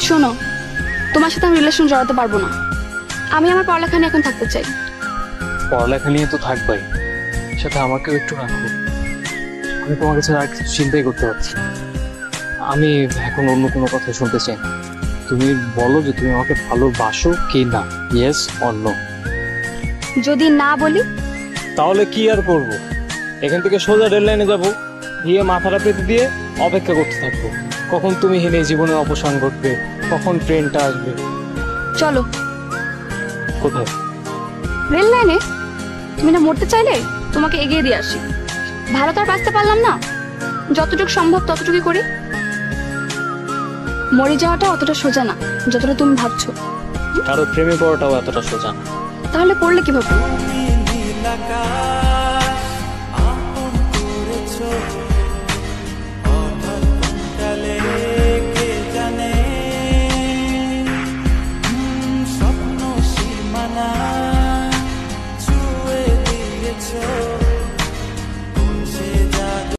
শোনো, তোমার সাথে আমি রিলেশন জড়াতে পারবো না। আমি আমার পড়ালেখা নিয়ে এখন থাকতে চাই। পড়ালেখা নিয়ে তো থাকবাই, সাথে আমাকেও একটু রাখো। আমি তোমার কাছে আর কিছু চিন্তাই করতে পারছি না। আমি এখন অন্য কোনো কথা শুনতে চাই না। তুমি বলো যে তুমি আমাকে ভালোবাসো কি না, ইয়েস অর নো। যদি না বলি? তাহলে কি আর করব, এখান থেকে সোজা রেল লাইনে যাবো, গিয়ে মাথাটা পেতে দিয়ে অপেক্ষা করতে থাকবো কখন তুমি হেনে জীবনের অবসান ঘটবে, কখন ট্রেনটা আসবে। চলো। কোথায়? রেল লাইনে। তুমি না মরতে চাইলে তোমাকে এগিয়ে দিয়ে আসি। ভালো তো আর বাঁচতে পারলাম না, যতটুকু সম্ভব ততটুকুই করি। মরে যাওয়াটা অতটা সোজা না যতটা তুমি ভাবছো। কারো প্রেমে পড়াটাও এতটা সোজা না। তাহলে পড়লে কিভাবে? স্বপ্ন সীমানা ছুঁয়ে দিয়েছো।